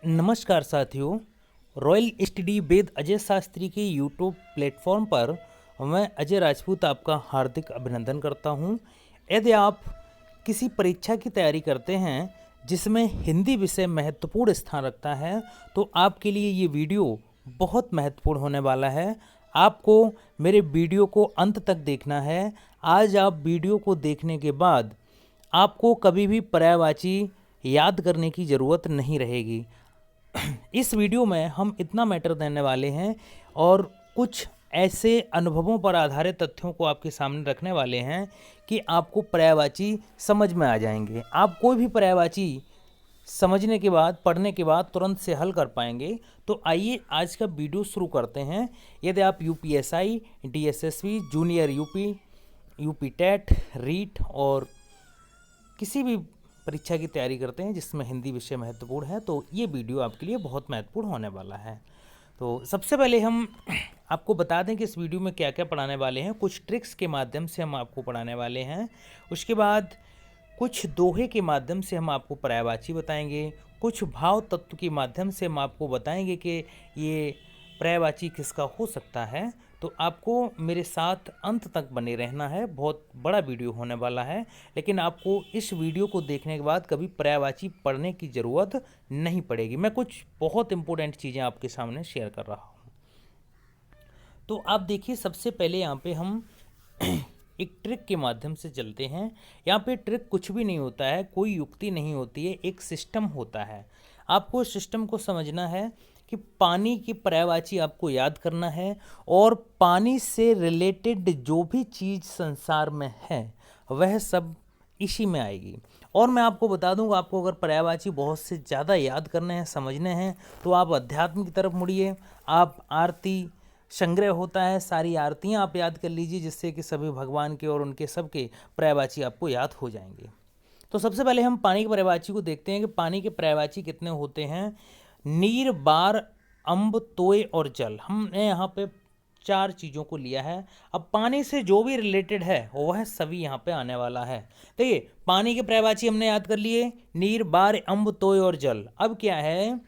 नमस्कार साथियों। Royal study वेद अजय शास्त्री के यूट्यूब प्लेटफॉर्म पर मैं अजय राजपूत आपका हार्दिक अभिनंदन करता हूं। यदि आप किसी परीक्षा की तैयारी करते हैं जिसमें हिंदी विषय महत्वपूर्ण स्थान रखता है तो आपके लिए ये वीडियो बहुत महत्वपूर्ण होने वाला है। आपको मेरे वीडियो को अंत तक देखना है। आज आप वीडियो को देखने के बाद आपको कभी भी पर्यायवाची याद करने की ज़रूरत नहीं रहेगी। इस वीडियो में हम इतना मैटर देने वाले हैं और कुछ ऐसे अनुभवों पर आधारित तथ्यों को आपके सामने रखने वाले हैं कि आपको पर्यायवाची समझ में आ जाएंगे। आप कोई भी पर्यायवाची समझने के बाद, पढ़ने के बाद तुरंत से हल कर पाएंगे। तो आइए आज का वीडियो शुरू करते हैं। यदि आप UPSI, DSSB, junior UP TET, REET और किसी भी परीक्षा की तैयारी करते हैं जिसमें हिंदी विषय महत्वपूर्ण है तो ये वीडियो आपके लिए बहुत महत्वपूर्ण होने वाला है। तो सबसे पहले हम आपको बता दें कि इस वीडियो में क्या क्या पढ़ाने वाले हैं। कुछ ट्रिक्स के माध्यम से हम आपको पढ़ाने वाले हैं। उसके बाद कुछ दोहे के माध्यम से हम आपको पर्यायवाची बताएंगे। कुछ भाव तत्व के माध्यम से हम आपको बताएंगे कि ये पर्यायवाची किसका हो सकता है। तो आपको मेरे साथ अंत तक बने रहना है। बहुत बड़ा वीडियो होने वाला है, लेकिन आपको इस वीडियो को देखने के बाद कभी पर्यायवाची पढ़ने की ज़रूरत नहीं पड़ेगी। मैं कुछ बहुत इंपॉर्टेंट चीज़ें आपके सामने शेयर कर रहा हूँ। तो आप देखिए, सबसे पहले यहाँ पे हम एक ट्रिक के माध्यम से चलते हैं। यहाँ पे ट्रिक कुछ भी नहीं होता है, कोई युक्ति नहीं होती है, एक सिस्टम होता है। आपको सिस्टम को समझना है कि पानी की पर्यायवाची आपको याद करना है और पानी से रिलेटेड जो भी चीज़ संसार में है वह सब इसी में आएगी। और मैं आपको बता दूंगा, आपको अगर पर्यायवाची बहुत से ज़्यादा याद करने हैं, समझने हैं, तो आप अध्यात्म की तरफ मुड़िए। आप आरती संग्रह होता है, सारी आरतियाँ आप याद कर लीजिए, जिससे कि सभी भगवान के और उनके सबके पर्यायवाची आपको याद हो जाएंगे। तो सबसे पहले हम पानी के पर्यायवाची को देखते हैं कि पानी के पर्यायवाची कितने होते हैं। नीर, बार, अम्ब, तोय और जल। हमने यहाँ पे 4 चीज़ों को लिया है। अब पानी से जो भी रिलेटेड है वह सभी यहाँ पे आने वाला है। देखिए, पानी के पर्यायवाची हमने याद कर लिए, नीर, बार, अम्ब, तोय और जल। अब क्या है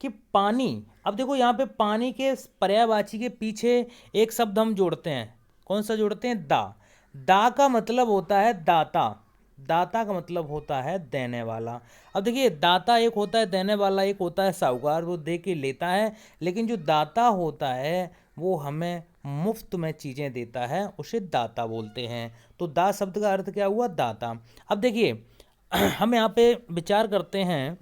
कि पानी, अब देखो यहाँ पे पानी के पर्यायवाची के पीछे एक शब्द हम जोड़ते हैं। कौन सा जोड़ते हैं? दा। दा का मतलब होता है दाता। दाता का मतलब होता है देने वाला। अब देखिए, दाता एक होता है देने वाला, एक होता है साहूकार, वो दे के लेता है। लेकिन जो दाता होता है वो हमें मुफ्त में चीज़ें देता है, उसे दाता बोलते हैं। तो दा शब्द का अर्थ क्या हुआ? दाता। अब देखिए, हम यहाँ पे विचार करते हैं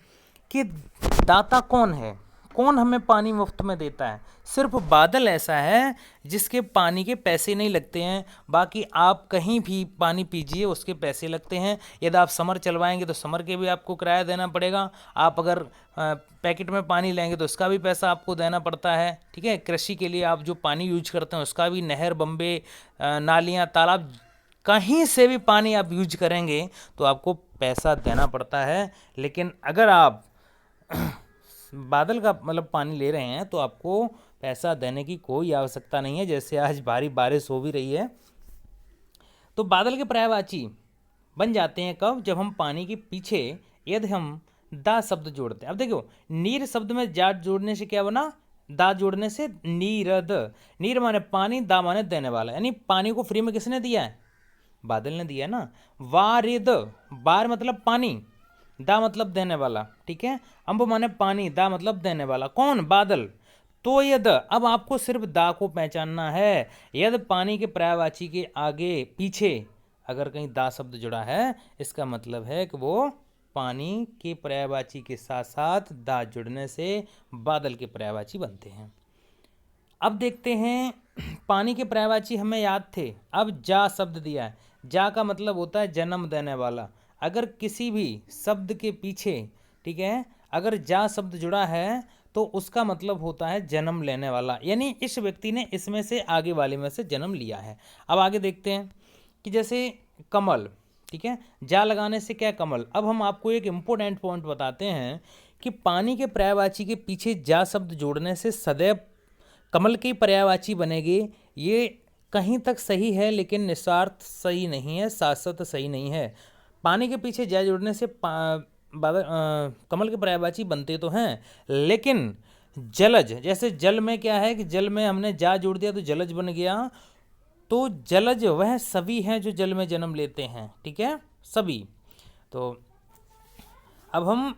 कि दाता कौन है, कौन हमें पानी मुफ्त में देता है। सिर्फ बादल ऐसा है जिसके पानी के पैसे नहीं लगते हैं। बाकी आप कहीं भी पानी पीजिए उसके पैसे लगते हैं। यदि आप समर चलवाएंगे तो समर के भी आपको किराया देना पड़ेगा। आप अगर पैकेट में पानी लेंगे तो उसका भी पैसा आपको देना पड़ता है। ठीक है, कृषि के लिए आप जो पानी यूज करते हैं उसका भी, नहर, बम्बे, नालियाँ, तालाब, कहीं से भी पानी आप यूज करेंगे तो आपको पैसा देना पड़ता है। लेकिन अगर आप बादल का मतलब पानी ले रहे हैं तो आपको पैसा देने की कोई आवश्यकता नहीं है। जैसे आज भारी बारिश हो भी रही है, तो बादल के पर्यायवाची बन जाते हैं कब? जब हम पानी के पीछे यदि हम दा शब्द जोड़ते हैं। अब देखो, नीर शब्द में जाट जोड़ने से क्या बना? दा जोड़ने से नीरद। नीर माने पानी, दा माने देने वाला, यानी पानी को फ्री में किसने दिया है? बादल ने दिया ना। वारिद, बार मतलब पानी, दा मतलब देने वाला। ठीक है, अम्ब माने पानी, दा मतलब देने वाला। कौन? बादल। तो यद, अब आपको सिर्फ दा को पहचानना है। यद पानी के पर्यायवाची के आगे पीछे अगर कहीं दा शब्द जुड़ा है, इसका मतलब है कि वो पानी के पर्यायवाची के साथ साथ दा जुड़ने से बादल के पर्यायवाची बनते हैं। अब देखते हैं, पानी के पर्यायवाची हमें याद थे। अब जा शब्द दिया है। जा का मतलब होता है जन्म देने वाला। अगर किसी भी शब्द के पीछे, ठीक है, अगर जा शब्द जुड़ा है तो उसका मतलब होता है जन्म लेने वाला, यानी इस व्यक्ति ने इसमें से आगे वाले में से जन्म लिया है। अब आगे देखते हैं कि जैसे कमल, ठीक है, जा लगाने से क्या? कमल। अब हम आपको एक इम्पोर्टेंट पॉइंट बताते हैं कि पानी के पर्यायवाची के पीछे जा शब्द जोड़ने से सदैव कमल की पर्यायवाची बनेगी। ये कहीं तक सही है लेकिन निस्वार्थ सही नहीं है, शाश्वत सही नहीं है। पानी के पीछे जा जोड़ने से कमल के पर्यायवाची बनते तो हैं, लेकिन जलज, जैसे जल में क्या है कि जल में हमने जा जोड़ दिया तो जलज बन गया। तो जलज वह सभी हैं जो जल में जन्म लेते हैं, ठीक है, सभी। तो अब हम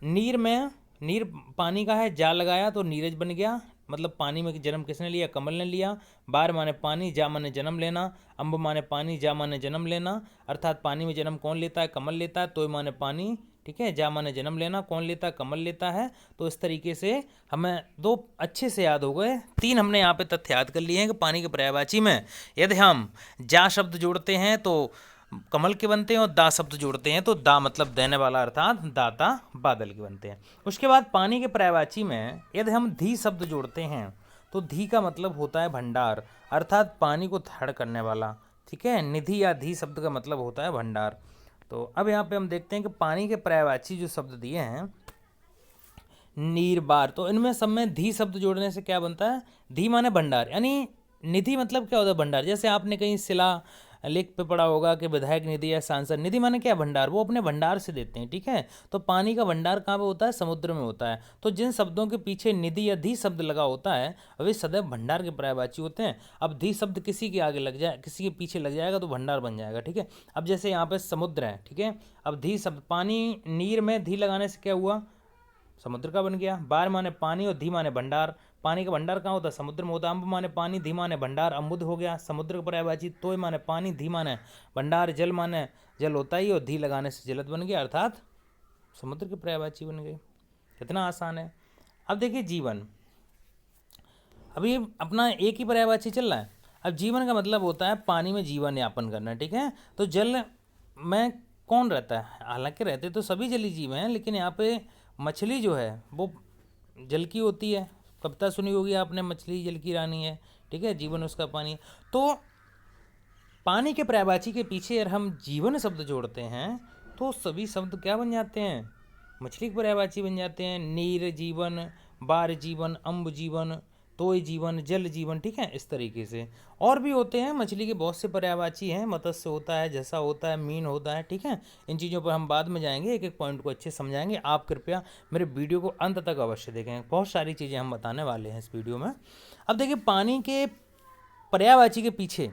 नीर में, नीर पानी का है, जा लगाया तो नीरज बन गया, मतलब पानी में जन्म किसने लिया, कमल ने लिया। बार माने पानी, जा माने जन्म लेना, अम्ब माने पानी, जा माने जन्म लेना, अर्थात पानी में जन्म कौन लेता है, कमल लेता है, तोय माने पानी, ठीक है, जा माने जन्म लेना, कौन लेता है, कमल लेता है। तो इस तरीके से हमें दो अच्छे से याद हो गए। तीन हमने यहाँ पे तथ्य याद कर लिए हैं कि पानी के पर्यायवाची में यदि हम जा शब्द जोड़ते हैं तो कमल के बनते हैं, और दा शब्द जोड़ते हैं तो दा मतलब देने वाला, अर्थात दाता बादल के बनते हैं। उसके बाद पानी के पर्यायवाची में यदि हम धी शब्द जोड़ते हैं तो धी का मतलब होता है भंडार, अर्थात पानी को धारण करने वाला, ठीक है। निधि या धी शब्द का मतलब होता है भंडार। तो अब यहाँ पे हम देखते हैं कि पानी के पर्यायवाची जो शब्द दिए हैं, नीर, बार, तो इनमें सब में धी शब्द जोड़ने से क्या बनता है, धी माने भंडार, यानी निधि मतलब क्या होता है, भंडार। जैसे आपने कहीं शिला लेख पे पढ़ा होगा कि विधायक निधि या सांसद निधि माने क्या, भंडार, वो अपने भंडार से देते हैं, ठीक है। तो पानी का भंडार कहाँ पे होता है, समुद्र में होता है। तो जिन शब्दों के पीछे निधि या धी शब्द लगा होता है वे सदैव भंडार के पर्यायवाची होते हैं। अब धी शब्द किसी के आगे लग जाए, किसी के पीछे लग जाएगा तो भंडार बन जाएगा, ठीक है। अब जैसे यहाँ पे समुद्र है, ठीक है, अब धी शब्द, पानी, नीर में धी लगाने से क्या हुआ, समुद्र का बन गया। बार माने पानी और धी माने भंडार, पानी का भंडार कहाँ होता है, समुद्र में होता है। अम्ब माने पानी, धी माने भंडार, अम्बुद हो गया समुद्र का पर्यायवाची। तोय माने पानी, धी माने भंडार, जल माने जल होता ही, और धी लगाने से जलद बन गया, अर्थात समुद्र के पर्यायवाची बन गई। कितना आसान है। अब देखिए जीवन, अभी अपना एक ही पर्यायवाची चल रहा है। अब जीवन का मतलब होता है पानी में जीवन यापन करना, ठीक है। तो जल में कौन रहता है, हालांकि रहते तो सभी जलीय जीव हैं, लेकिन यहाँ पे मछली जो है वो जल की होती है। कविता सुनी होगी आपने, मछली जल की रानी है, ठीक है, जीवन उसका पानी है। तो पानी के पर्यायवाची के पीछे अगर हम जीवन शब्द जोड़ते हैं तो सभी शब्द क्या बन जाते हैं, मछली के पर्यायवाची बन जाते हैं। नीर जीवन, बार जीवन, अम्ब जीवन, तोय जीवन, जल जीवन, ठीक है, इस तरीके से। और भी होते हैं, मछली के बहुत से पर्यायवाची हैं, मत्स्य होता है, झसा होता है, मीन होता है, ठीक है। इन चीज़ों पर हम बाद में जाएंगे, एक एक पॉइंट को अच्छे समझाएंगे। आप कृपया मेरे वीडियो को अंत तक अवश्य देखें, बहुत सारी चीज़ें हम बताने वाले हैं इस वीडियो में। अब देखिए पानी के पर्यायवाची के पीछे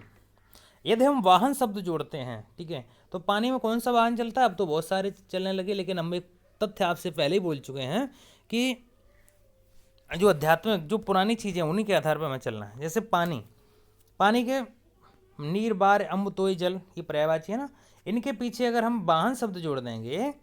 यदि हम वाहन शब्द जोड़ते हैं, ठीक है, तो पानी में कौन सा वाहन चलता है, अब तो बहुत सारे चलने लगे, लेकिन हम एक तथ्य आपसे पहले ही बोल चुके हैं कि जो अध्यात्मिक, जो पुरानी चीज़ें उन्हीं के आधार पर हमें चलना है। जैसे पानी, पानी के नीर, बार, अम्ब, तोय, जल, ये पर्यायवाची है ना, इनके पीछे अगर हम वाहन शब्द जोड़ देंगे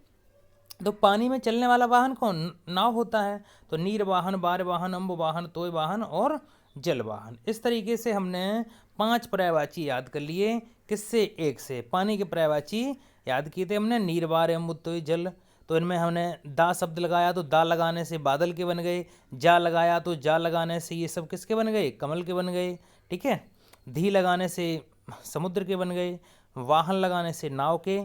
तो पानी में चलने वाला वाहन कौन, नाव होता है। तो नीर वाहन, बार वाहन, अम्ब वाहन, तोय वाहन और जल वाहन। इस तरीके से हमने 5 पर्यायवाची याद कर लिए, किससे, एक से। पानी के पर्यायवाची याद किए थे हमने, नीर, बार, अम्ब, तोय, जल। तो इनमें हमने दा शब्द लगाया तो दा लगाने से बादल के बन गए, जा लगाया तो जा लगाने से ये सब किसके बन गए, कमल के बन गए, ठीक है। धी लगाने से समुद्र के बन गए, वाहन लगाने से नाव के,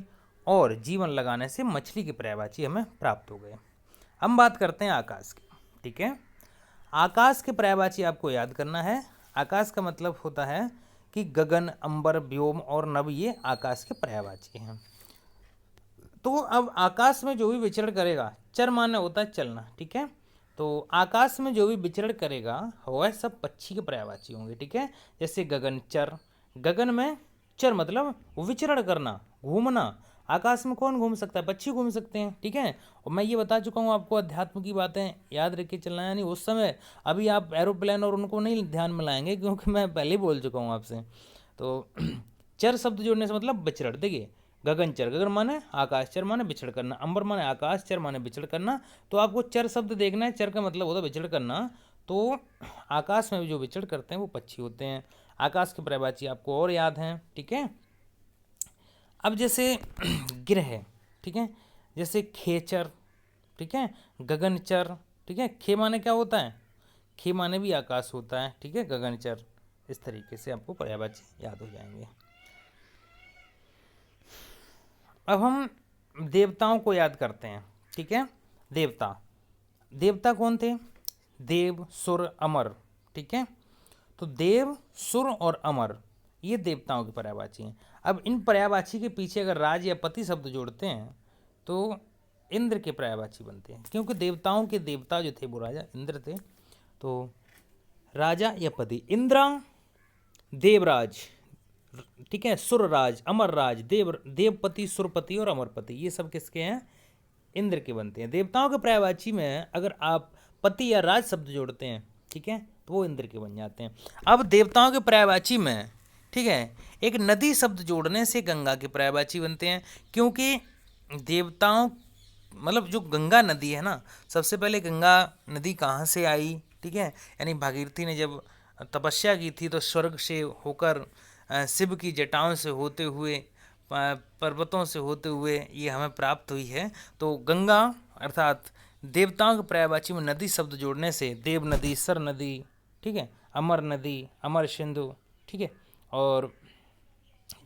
और जीवन लगाने से मछली के पर्यायवाची हमें प्राप्त हो गए। हम बात करते हैं आकाश की, ठीक है। आकाश के पर्यायवाची आपको याद करना है। आकाश का मतलब होता है कि गगन, अंबर, व्योम और नभ, ये आकाश के पर्यायवाची हैं। तो अब आकाश में जो भी विचरण करेगा, चर माने होता है चलना, ठीक है। तो आकाश में जो भी विचरण करेगा वह सब पक्षी के पर्यायवाची होंगे, ठीक है। जैसे गगन चर, गगन में चर मतलब विचरण करना, घूमना। आकाश में कौन घूम सकता है, पक्षी घूम सकते हैं, ठीक है। और मैं ये बता चुका हूँ आपको, अध्यात्म की बातें याद रख के चलना है, यानी उस समय अभी आप एरोप्लेन और उनको नहीं ध्यान में लाएंगे, क्योंकि मैं पहले ही बोल चुका हूँ आपसे। तो चर शब्द जोड़ने से मतलब विचरण, देखिए गगन चर, गगन माने आकाश, चर माने विचरण करना, अंबर माने आकाश, चर माने विचरण करना। तो आपको चर शब्द देखना है, चर का मतलब होता है विचरण करना। तो आकाश में जो विचरण करते हैं वो पक्षी होते हैं। आकाश के पर्यायवाची आपको और याद हैं, ठीक है। अब जैसे ग्रह, ठीक है, जैसे खेचर, ठीक है, गगनचर, ठीक है। खे माने क्या होता है, खे माने भी आकाश होता है, ठीक है, गगनचर। इस तरीके से आपको पर्यायवाची याद हो जाएंगे। अब हम देवताओं को याद करते हैं, ठीक है। देवता, देवता कौन थे, देव, सुर, अमर, ठीक है। तो देव, सुर और अमर ये देवताओं के पर्यायवाची हैं। अब इन पर्यायवाची के पीछे अगर राज या पति शब्द जोड़ते हैं तो इंद्र के पर्यायवाची बनते हैं, क्योंकि देवताओं के देवता जो थे वो राजा इंद्र थे। तो राजा या पति, इंद्रा देवराज, ठीक है, सुरराज, अमरराज, देवपति, सुरपति और अमरपति, ये सब किसके हैं? इंद्र के बनते हैं। देवताओं के पर्यायवाची में अगर आप पति या राज शब्द जोड़ते हैं, ठीक है, तो वो इंद्र के बन जाते हैं। अब देवताओं के पर्यायवाची में, ठीक है, एक नदी शब्द जोड़ने से गंगा के पर्यायवाची बनते हैं, क्योंकि देवताओं मतलब जो गंगा नदी है ना, सबसे पहले गंगा नदी कहाँ से आई, ठीक है, यानी भागीरथी ने जब तपस्या की थी तो स्वर्ग से होकर शिव की जटाओं से होते हुए पर्वतों से होते हुए ये हमें प्राप्त हुई है। तो गंगा अर्थात देवताओं के पर्यायवाची में नदी शब्द जोड़ने से देव नदी, सर नदी, ठीक है, अमर नदी, अमर सिंधु, ठीक है, और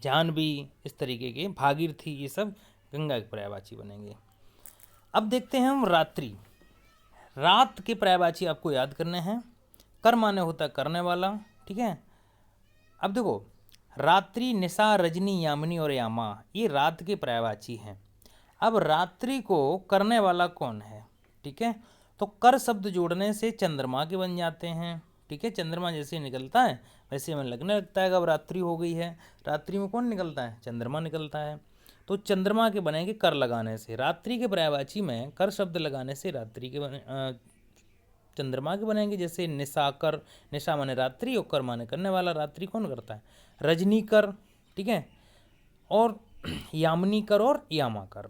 जाह्नवी, इस तरीके के भागीरथी, ये सब गंगा के पर्यायवाची बनेंगे। अब देखते हैं हम रात्रि। रात के पर्यायवाची आपको याद करने हैं। कर माने होता है करने वाला, ठीक है। अब देखो, रात्रि, निशा, रजनी, यामिनी और यामा, ये रात के पर्यायवाची हैं। अब रात्रि को करने वाला कौन है, ठीक है, तो कर शब्द जोड़ने से चंद्रमा के बन जाते हैं, ठीक है। चंद्रमा जैसे निकलता है वैसे हमें लगने लगता है कि अब रात्रि हो गई है। रात्रि में कौन निकलता है? चंद्रमा निकलता है। तो चंद्रमा के बनेंगे कर लगाने से। रात्रि के पर्यायवाची में कर शब्द लगाने से रात्रि के चंद्रमा के बनेंगे। जैसे निशाकर, निशा माने रात्रि और कर माने करने वाला। रात्रि कौन करता है? रजनीकर, ठीक है, और यामिनी कर और यामा कर।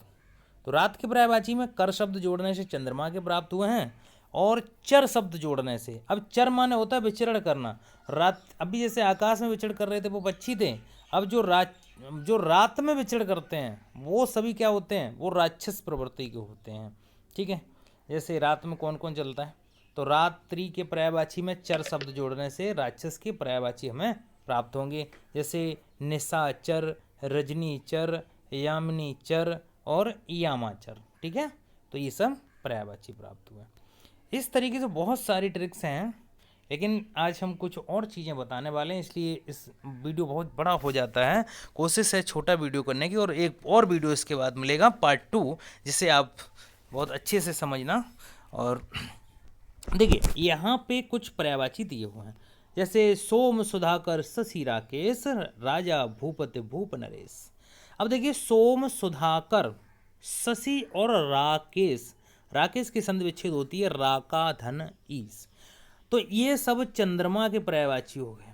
तो रात के पर्यायवाची में कर शब्द जोड़ने से चंद्रमा के प्राप्त हुए हैं, और चर शब्द जोड़ने से, अब चर माने होता है विचरण करना। रात, अभी जैसे आकाश में विचरण कर रहे थे वो पक्षी थे, अब जो रात में विचरण करते हैं वो सभी क्या होते हैं? वो राक्षस प्रवृत्ति के होते हैं, ठीक है। जैसे रात में कौन कौन चलता है, तो रात्रि के पर्यायवाची में चर शब्द जोड़ने से राक्षस के पर्यायवाची हमें प्राप्त होंगे। जैसे निशाचर, रजनीचर, यामिनी चर और यामाचर, ठीक है। तो ये सब पर्यायवाची प्राप्त हुए। इस तरीके से बहुत सारी ट्रिक्स हैं, लेकिन आज हम कुछ और चीज़ें बताने वाले हैं, इसलिए इस वीडियो बहुत बड़ा हो जाता है। कोशिश है छोटा वीडियो करने की, और एक और वीडियो इसके बाद मिलेगा पार्ट 2, जिसे आप बहुत अच्छे से समझना। और देखिए यहाँ पे कुछ पर्यायवाची दिए हुए हैं, जैसे सोम सुधाकर शशि राकेश, राजा भूपति भूप नरेश। अब देखिए सोम सुधाकर शशि और राकेश, राकेश की संधि विच्छेद होती है रा का धन ईस, तो ये सब चंद्रमा के पर्यायवाची हो गए।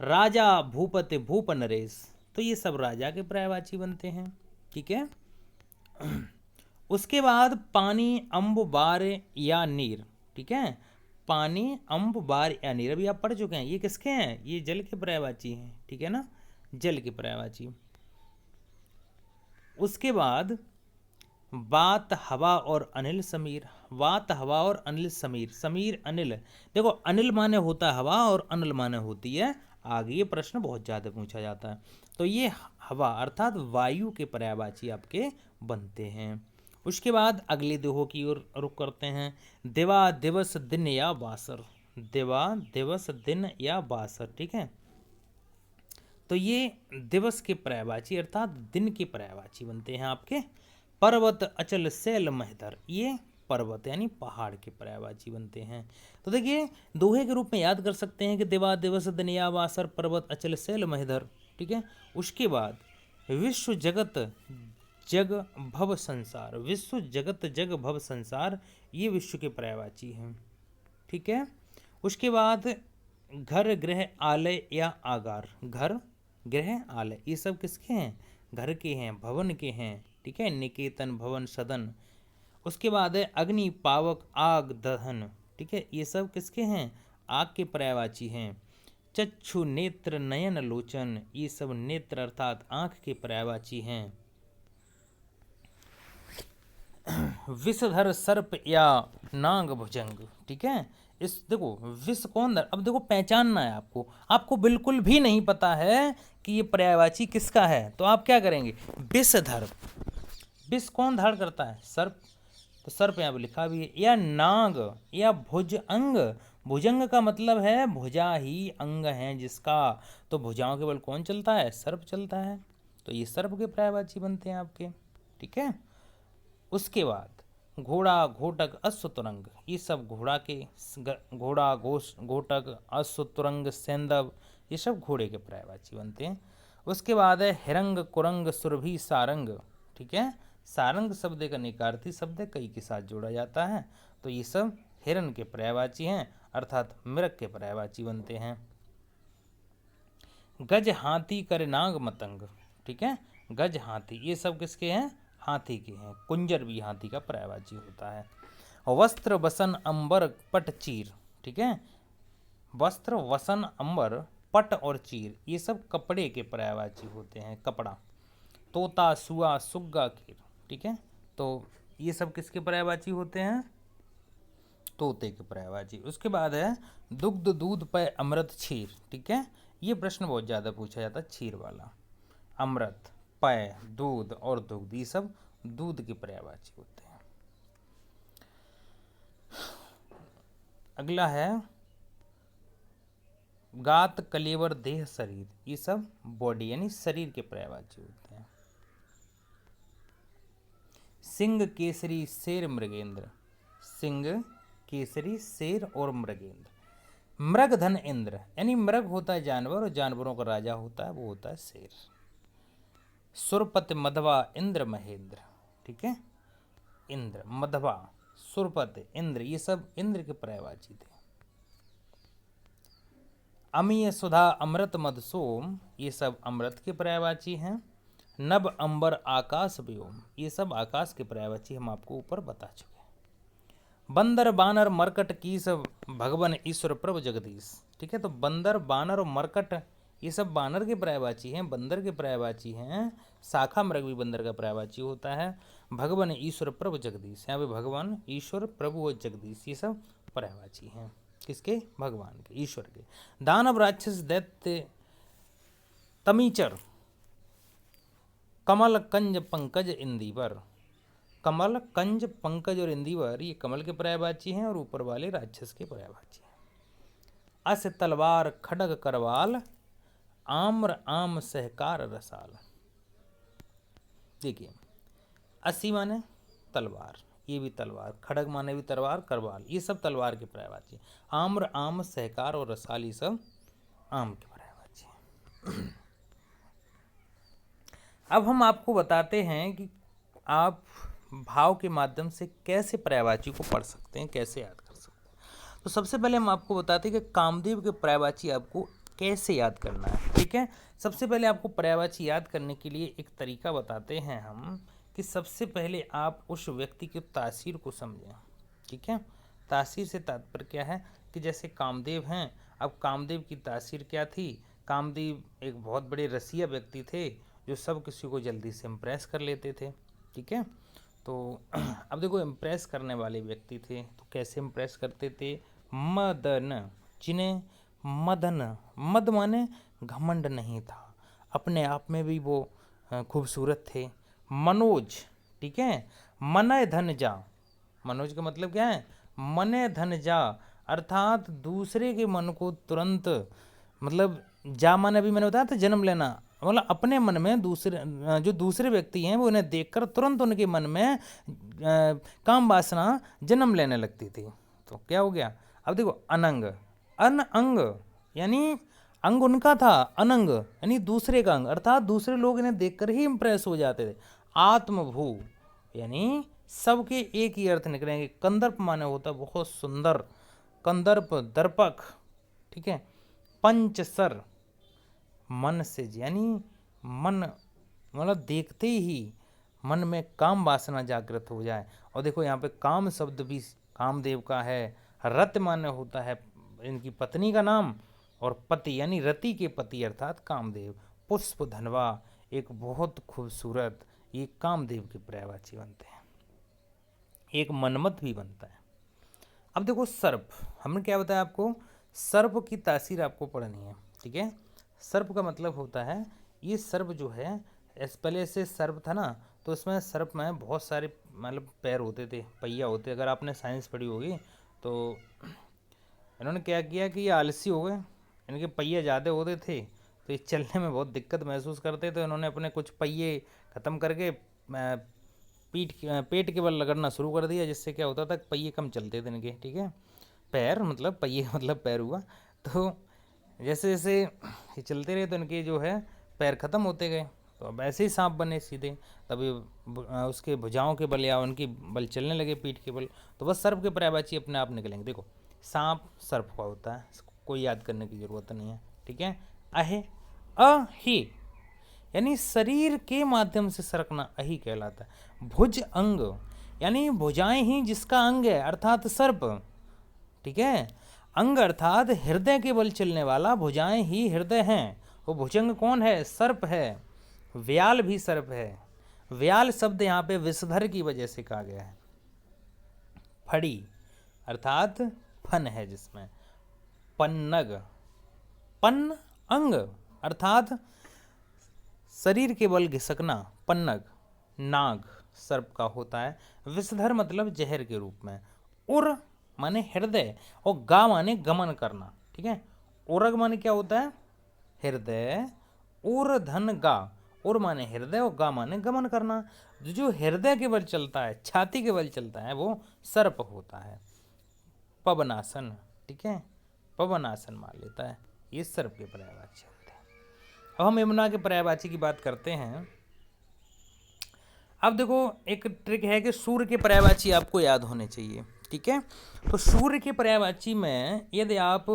राजा भूपति भूप नरेश, तो ये सब राजा के पर्यायवाची बनते हैं, ठीक है। उसके बाद पानी, अम्ब, बार या नीर, ठीक है, पानी, अम्ब, बार या नीर, अभी आप पढ़ चुके हैं। ये किसके हैं? ये जल के पर्यायवाची हैं, ठीक है ना, जल के पर्यायवाची। उसके बाद वात, हवा और अनिल, समीर। वात, हवा और अनिल, समीर। समीर, अनिल, देखो अनिल माने होता है हवा और अनिल माने होती है आग। ये प्रश्न बहुत ज़्यादा पूछा जाता है। तो ये हवा अर्थात वायु के पर्यायवाची आपके बनते हैं। उसके बाद अगले दोहों की ओर रुख करते हैं। दिवा, दिवस, दिन या बासर। दिवा, दिवस, दिन या बासर, ठीक है। तो ये दिवस के पर्यायवाची अर्थात दिन के पर्यायवाची बनते हैं आपके। पर्वत, अचल, शैल, महधर, ये पर्वत यानी पहाड़ के पर्यायवाची बनते हैं। तो देखिए दोहे के रूप में याद कर सकते हैं कि दिवा, दिवस, दिन या बासर, पर्वत, अचल, शैल, महधर, ठीक है। उसके बाद विश्व, जगत, जग, भव, संसार। विश्व, जगत, जग, भव, संसार, ये विश्व के पर्यायवाची हैं, ठीक है। उसके बाद घर, गृह, आलय या आगार। घर, गृह, आलय, ये सब किसके हैं? घर के हैं, भवन के हैं, ठीक है, निकेतन, भवन, सदन। उसके बाद है अग्नि, पावक, आग, दहन, ठीक है, ये सब किसके हैं? आग के पर्यायवाची हैं। चक्षु, नेत्र, नयन, लोचन, ये सब नेत्र अर्थात आंख के पर्यायवाची हैं। विषधर, सर्प या नाग, भुजंग, ठीक है। इस देखो विष कौन धर, अब देखो पहचानना है आपको। आपको बिल्कुल भी नहीं पता है कि ये पर्यायवाची किसका है, तो आप क्या करेंगे? विषधर, विष कौन धारण करता है? सर्प, तो सर्प यहाँ पे लिखा भी है। या नाग या भुजंग, भुजंग का मतलब है भुजा ही अंग है जिसका, तो भुजाओं केवल कौन चलता है? सर्प चलता है। तो ये सर्प के पर्यायवाची बनते हैं आपके, ठीक है। उसके बाद घोड़ा, घोटक, अश्व, तुरंग, ये सब घोड़ा, घोटक, अश्व, तुरंग, सेंधव, ये सब घोड़े के पर्यायवाची बनते हैं। उसके बाद है हिरंग, कुरंग, सुरभि, सारंग। ठीक है, सारंग शब्द एक अनेकार्थी शब्द है, कई के साथ जोड़ा जाता है, तो ये सब हिरण के पर्यायवाची हैं, अर्थात मृग के पर्यायवाची बनते हैं। गज, हाथी, कर, नाग, मतंग। ठीक है, गज, हाथी, ये सब किसके हैं? हाथी के हैं। कुंजर भी हाथी का पर्यायवाची होता है। वस्त्र, वसन, अंबर, पट, चीर। ठीक है, वस्त्र, वसन, अंबर, पट और चीर, ये सब कपड़े के पर्यायवाची होते हैं, कपड़ा। तोता, सुआ, सुग्गा, कीर। ठीक है, तो ये सब किसके पर्यायवाची होते हैं? तोते के पर्यायवाची। उसके बाद है दुग्ध, दूध, पेय, अमृत, क्षीर। ठीक है, ये प्रश्न बहुत ज़्यादा पूछा जाता है, क्षीर वाला। अमृत, पेय, दूध और दुग्ध, ये सब दूध के पर्यायवाची होते हैं। अगला है गात, कलेवर, देह, शरीर, ये सब बॉडी यानी शरीर के पर्यायवाची होते हैं। सिंह, केसरी, शेर, मृगेंद्र। सिंह, केसरी, शेर और मृगेंद्र। मृग, धन, इंद्र, यानी मृग होता है जानवर और जानवरों का राजा होता है, वो होता है शेर। सुरपत, मधवा, इंद्र, महेंद्र। ठीक है, इंद्र, मधवा, सुरपत, इंद्र, ये सब इंद्र के पर्यायवाची थे। अमीय, सुधा, अमृत, मद, सोम, ये सब अमृत के पर्यायवाची हैं। नभ, अंबर, आकाश, व्योम, ये सब आकाश के पर्यायवाची हम आपको ऊपर बता चुके हैं। बंदर, बानर, मरकट, कीस, भगवान, ईश्वर, प्रभु, जगदीश। ठीक है, तो बंदर, बानर और मरकट, ये सब बानर के पर्यायवाची हैं, बंदर के पर्यायवाची हैं। शाखा मृग भी बंदर का पर्यायवाची होता है। भगवान, ईश्वर, प्रभु, जगदीश, यहाँ पे भगवान, ईश्वर, प्रभु और जगदीश, ये सब पर्यायवाची हैं। किसके? भगवान के, ईश्वर के। दानव, राक्षस, दैत्य, तमीचर, कमल, कंज, पंकज, इंदिवर। कमल, कंज, पंकज और इंदिवर, ये कमल के पर्यायवाची हैं और ऊपर वाले राक्षस के पर्यायवाची हैं। अस, तलवार, खड्ग, करवाल, आम्र, आम, सहकार, रसाल। देखिए, अस्सी माने तलवार, ये भी तलवार, खड़ग माने भी तलवार, करवाल, ये सब तलवार के पर्यायवाची। आम्र, आम, सहकार और रसाल, ये सब आम के पर्यायवाची हैं। अब हम आपको बताते हैं कि आप भाव के माध्यम से कैसे पर्यायवाची को पढ़ सकते हैं, कैसे याद कर सकते हैं। तो सबसे पहले हम आपको बताते हैं कि कामदेव के पर्यायवाची आपको कैसे याद करना है। ठीक है, सबसे पहले आपको पर्यायवाची याद करने के लिए एक तरीका बताते हैं हम, कि सबसे पहले आप उस व्यक्ति की तासीर को समझें। ठीक है, तासीर से तात्पर्य क्या है कि जैसे कामदेव हैं, अब कामदेव की तासीर क्या थी? कामदेव एक बहुत बड़े रसिया व्यक्ति थे जो सब किसी को जल्दी से इम्प्रेस कर लेते थे। ठीक है, तो अब देखो, इम्प्रेस करने वाले व्यक्ति थे तो कैसे इम्प्रेस करते थे? मदन, जिन्हें मदन, मद माने घमंड नहीं था, अपने आप में भी वो खूबसूरत थे। मनोज, ठीक है, मनय धन जा, मनोज का मतलब क्या है? मने धन जा, अर्थात दूसरे के मन को तुरंत, मतलब जा माने अभी मैंने बताया था जन्म लेना, मतलब अपने मन में दूसरे जो दूसरे व्यक्ति हैं वो उन्हें देखकर तुरंत उनके मन में काम वासना जन्म लेने लगती थी। तो क्या हो गया? अब देखो, अनंग, अन अंग यानी अंग उनका था, अनंग यानी दूसरे का अंग, अर्थात दूसरे लोग इन्हें देखकर ही इंप्रेस हो जाते थे। आत्मभू यानी सबके एक ही अर्थ निकलेंगे। कंदर्प माने होता बहुत सुंदर, कंदर्प, दर्पक। ठीक है, पंचसर, मन से, यानी मन मतलब देखते ही मन में काम वासना जागृत हो जाए। और देखो यहाँ पे काम शब्द भी कामदेव का है। रत माने होता है इनकी पत्नी का नाम, और पति यानी रति के पति अर्थात कामदेव। पुष्प, धनवा, एक बहुत खूबसूरत, ये कामदेव के पर्यायवाची बनते हैं। एक मनमत भी बनता है। अब देखो, सर्प, हमने क्या बताया आपको? सर्प की तासीर आपको पढ़नी है। ठीक है, सर्प का मतलब होता है, ये सर्प जो है, पहले से सर्प था ना, तो इसमें सर्प में बहुत सारे मतलब पैर होते थे, पहिया होते। अगर आपने साइंस पढ़ी होगी तो इन्होंने क्या किया कि ये आलसी हो गए, इनके पहिए ज़्यादा होते थे तो ये चलने में बहुत दिक्कत महसूस करते, तो इन्होंने अपने कुछ पहिए ख़त्म करके पेट के बल रगड़ना शुरू कर दिया, जिससे क्या होता था, पहिए कम चलते थे इनके, ठीक है। पैर मतलब पहिए मतलब पैर हुआ। तो जैसे जैसे ये चलते रहे तो इनके जो है पैर खत्म होते गए, तो अब ऐसे ही सांप बने सीधे। तभी उसके भुजाओं के बल या उनकी बल चलने लगे, पीठ के बल। तो बस सर्प के पर्यायवाची अपने आप निकलेंगे। देखो सांप सर्प का होता है, कोई याद करने की जरूरत नहीं है, ठीक है। अहे, अहि यानी शरीर के माध्यम से सरकना अहि कहलाता है। भुज अंग यानी भुजाएं ही जिसका अंग है, अर्थात सर्प, ठीक है। अंग अर्थात हृदय के बल चलने वाला, भुजाएं ही हृदय हैं। वो भुजंग कौन है? सर्प है। व्याल भी सर्प है। व्याल शब्द यहाँ पे विषधर की वजह से कहा गया है। फड़ी अर्थात फन है जिसमें। पन्नग, पन्न अंग अर्थात शरीर के बल घिसकना, पन्नग। नाग सर्प का होता है। विषधर मतलब जहर के रूप में। उर माने हृदय और गा माने गमन करना, ठीक है। उरग माने क्या होता है? हृदय। उर धन गा, उर माने हृदय और गा माने गमन करना। जो हृदय के बल चलता है, छाती के बल चलता है, वो सर्प होता है। पवनासन, ठीक है, पवनासन मान लेता है। ये सर्प के पर्यायवाची होते हैं। अब हम यमुना के पर्यायवाची की बात करते हैं। अब देखो एक ट्रिक है कि सूर्य के पर्यायवाची आपको याद होने चाहिए, ठीक है। तो सूर्य के पर्यायवाची में यदि आप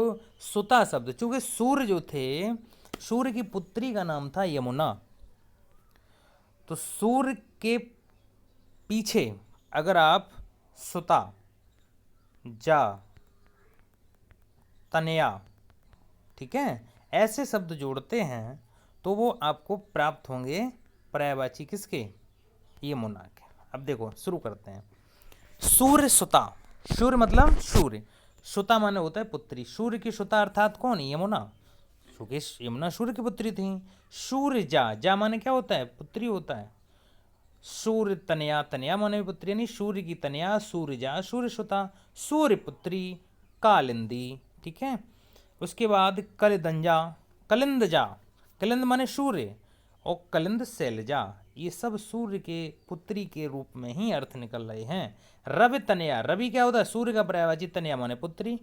सुता शब्द, चूंकि सूर्य जो थे, सूर्य की पुत्री का नाम था यमुना, तो सूर्य के पीछे अगर आप सुता, जा, तनया, ठीक है, ऐसे शब्द जोड़ते हैं तो वो आपको प्राप्त होंगे पर्यायवाची किसके? यमुना के। अब देखो शुरू करते हैं। सूर्य सुता, सूर्य मतलब सूर्य, सुता माने होता है पुत्री। सूर्य की सुता अर्थात कौन? यमुना, क्योंकि यमुना सूर्य की पुत्री थी। सूर्य जा, जा माने क्या होता है? पुत्री होता है। सूर्य तनया, तनया माने भी पुत्री, यानी सूर्य की तनया सूर्य जा, सूर्य सुता, सूर्य पुत्री कालिंदी, ठीक है। उसके बाद कलिदंजा, कलिंद जा, कलिंद माने सूर्य और कलिंद शैलजा, ये सब सूर्य के पुत्री के रूप में ही अर्थ निकल रहे हैं। रवि तनया, रवि क्या होता है? सूर्य का पर्यायवाची, तनया माने पुत्री,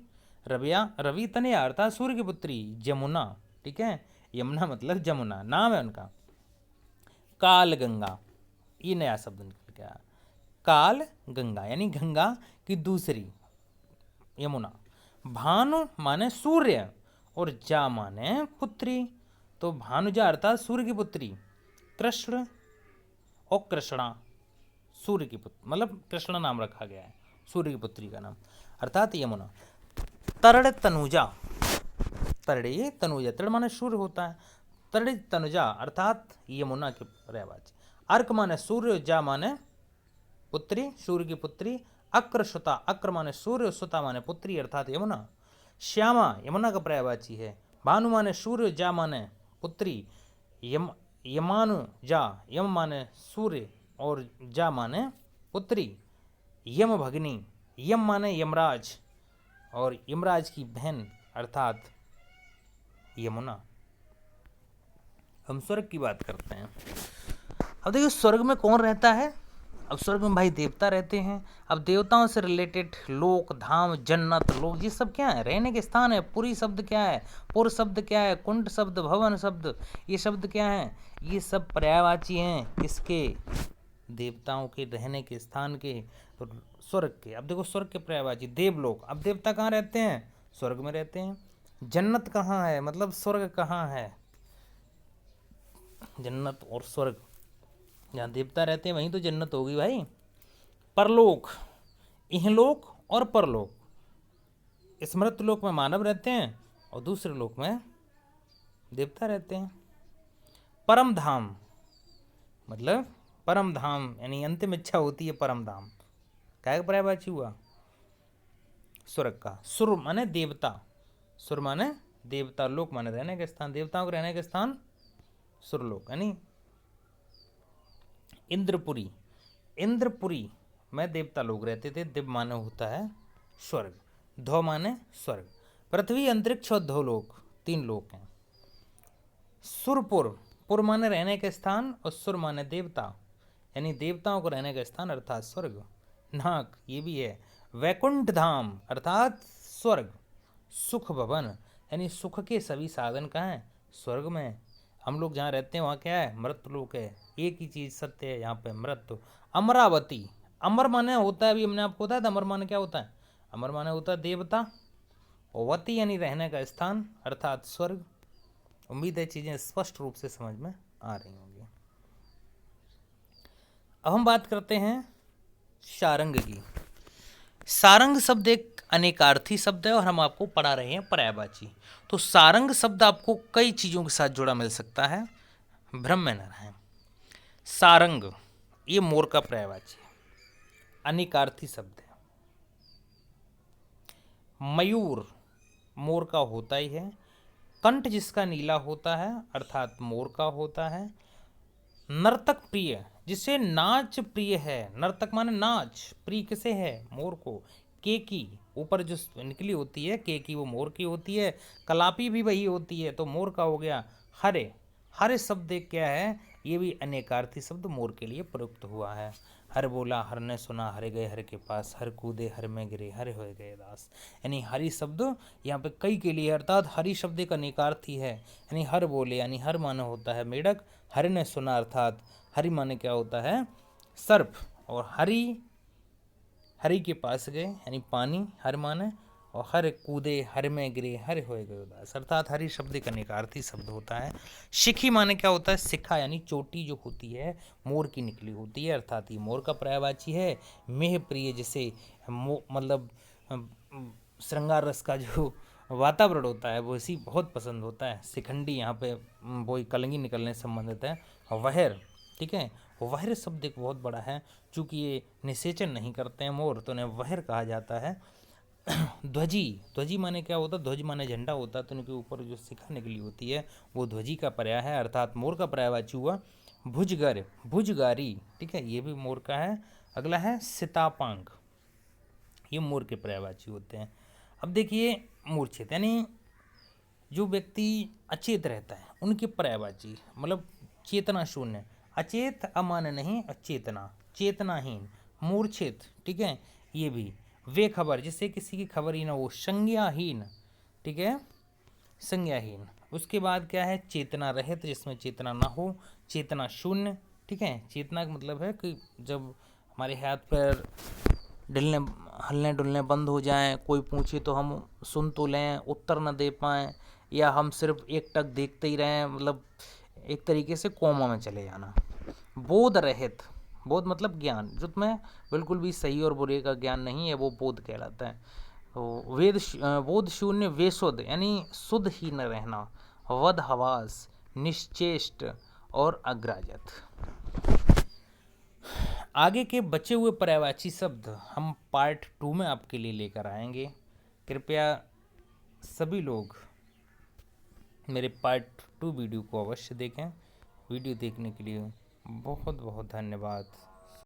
रविया, रवि तनया अर्थात सूर्य की पुत्री। जमुना, ठीक है, यमुना मतलब जमुना, नाम है उनका। काल गंगा, ये नया शब्द निकल गया। काल गंगा यानी गंगा की दूसरी, यमुना। भानु माने सूर्य और जा माने पुत्री, तो भानुजा अर्थात सूर्य की पुत्री। कृष्ण और कृष्णा, सूर्य की पुत्री, मतलब कृष्णा नाम रखा गया है सूर्य की पुत्री का नाम, अर्थात यमुना। तरड़ तनुजा, तरड़े तनुजा, तड़ माने सूर्य होता है। तरड़ तनुजा अर्थात यमुना के पर्यायवाची। अर्क माने सूर्य, जा माने पुत्री, सूर्य की पुत्री। अक्र सुता, अक्र माने सूर्य, सुता माने पुत्री अर्थात यमुना। श्यामा यमुना का पर्यायवाची है। भानु माने सूर्य, जा माने पुत्री। यमानु जा, यम माने सूर्य और जा माने पुत्री। यम भगिनी, यम माने यमराज और यमराज की बहन अर्थात यमुना। हम स्वर्ग की बात करते हैं। अब देखिए स्वर्ग में कौन रहता है? अब स्वर्ग में भाई देवता रहते हैं। अब देवताओं से रिलेटेड लोक, धाम, जन्नत, लोक, ये सब क्या है? रहने के स्थान है। पुरी शब्द क्या है? पुर शब्द क्या है? कुंड शब्द, भवन शब्द, ये शब्द क्या है? ये सब पर्यायवाची हैं किसके? देवताओं के रहने के स्थान के, तो स्वर्ग के। अब देखो स्वर्ग के पर्यायवाची देवलोक। अब देवता कहाँ रहते हैं? स्वर्ग में रहते हैं। जन्नत कहाँ है? मतलब स्वर्ग कहाँ है? जन्नत और स्वर्ग, जहाँ देवता रहते हैं वहीं तो जन्नत होगी भाई। परलोक, इहलोक और परलोक। स्मृत लोक में मानव रहते हैं और दूसरे लोक में देवता रहते हैं। परम धाम मतलब परम धाम यानी अंतिम इच्छा होती है परम धाम, क्या पर्यायवाची हुआ? स्वर्ग का। सुर माने देवता, सुर माने देवता, लोक माने रहने के स्थान, देवताओं के रहने के स्थान सुरलोक यानी इंद्रपुरी। इंद्रपुरी में देवता लोग रहते थे। दिव माने होता है स्वर्ग, धौ माने स्वर्ग। पृथ्वी, अंतरिक्ष और धोलोक, तीन लोक हैं। सुरपुर, पुर माने रहने के स्थान और सुर माने देवता। यानी देवताओं को रहने का स्थान अर्थात स्वर्ग। नाक, ये भी है। वैकुंठ धाम अर्थात स्वर्ग। सुख भवन यानी सुख के सभी साधन कहाँ हैं? स्वर्ग में। हम लोग जहाँ रहते हैं वहाँ क्या है? मृतलोक है। एक ही चीज़ सत्य है यहाँ पे, मृत्यु। अमरावती, अमर माने होता है, अभी हमने आपको बताया था अमर माने क्या होता है। अमर माने होता है देवता, और वती यानी रहने का स्थान अर्थात स्वर्ग। उम्मीद है चीज़ें स्पष्ट रूप से समझ में आ रही होंगी। अब हम बात करते हैं सारंग की। सारंग शब्द एक अनेकार्थी शब्द है और हम आपको पढ़ा रहे हैं पर्यायवाची। तो सारंग शब्द आपको कई चीज़ों के साथ जुड़ा मिल सकता है, भ्रम में न रहें। सारंग ये मोर का पर्यायवाची है, अनेकार्थी शब्द है। मयूर मोर का होता ही है। कंठ जिसका नीला होता है अर्थात मोर का होता है। नर्तक प्रिय, जिसे नाच प्रिय है, नर्तक माने नाच, प्रिय किसे है? मोर को। केकी ऊपर जो निकली होती है केकी वो मोर की होती है, कलापी भी वही होती है, तो मोर का हो गया। हरे, हरे शब्द एक क्या है? ये भी अनेकार्थी शब्द मोर के लिए प्रयुक्त हुआ है। हर बोला हर ने सुना, हरे गए हर के पास, हर कूदे हर में गिरे, हरे हो गए दास। यानी हरि शब्द यहाँ पे कई के लिए, अर्थात हरि शब्द एक अनेकार्थी है। यानी हर बोले यानी हर माने होता है मेढक, हरि ने सुना अर्थात हरि माने क्या होता है? सर्प। और हरि, हरि के पास गए यानी पानी, हर माने। और हर कूदे हर में गिरे, हर होए गए उदास, अर्थात हरि शब्द एक अनेकार्थी शब्द होता है। शिखी माने क्या होता है? शिखा यानी चोटी जो होती है मोर की निकली होती है, अर्थात ये मोर का पर्यायवाची है। मेह प्रिय, जिसे मतलब श्रृंगार रस का जो वातावरण होता है वो इसी बहुत पसंद होता है। शिखंडी यहाँ पे वो कलंगी निकलने से संबंधित है। वहर, ठीक है, वहर शब्द एक बहुत बड़ा है, चूँकि ये निषेचन नहीं करते हैं मोर तो उन्हें वहर कहा जाता है। ध्वजी, ध्वजी माने क्या होता है? ध्वज माने झंडा होता है, तो उनके ऊपर जो शिखा निकली होती है वो ध्वजी का पर्याय है, अर्थात मोर का पर्यायवाची हुआ। भुजगर, भुजगारी, ठीक है, ये भी मोर का है। अगला है सीतापांग, ये मोर के पर्यायवाची होते हैं। अब देखिए मूर्छित यानी जो व्यक्ति अचेत रहता है उनके पर्यायवाची, मतलब चेतना शून्य। अचेत अमान्य नहीं, अचेतना, चेतनाहीन, मूर्छित, ठीक है, ये भी। वे खबर, जिससे किसी की खबर ही ना हो, संज्ञाहीन, ठीक है, संज्ञाहीन। उसके बाद क्या है? चेतना रहित, जिसमें चेतना ना हो, चेतना शून्य, ठीक है। चेतना का मतलब है कि जब हमारे हाथ पैर डलने हलने डुलने बंद हो जाएं, कोई पूछे तो हम सुन तो लें, उत्तर न दे पाएँ, या हम सिर्फ एकटक देखते ही रहें, मतलब एक तरीके से कोमा में चले जाना। बोध रहित, बोध मतलब ज्ञान, जिसमें बिल्कुल भी सही और बुरे का ज्ञान नहीं है, वो बोध कहलाता है। तो बोध शून्य, वेशुद्ध यानी शुद्ध ही न रहना, वध हवास, निश्चेष्ट और अग्राजत। आगे के बचे हुए पर्यायवाची शब्द हम पार्ट 2 में आपके लिए लेकर आएंगे। कृपया सभी लोग मेरे पार्ट 2 वीडियो को अवश्य देखें। वीडियो देखने के लिए बहुत बहुत धन्यवाद।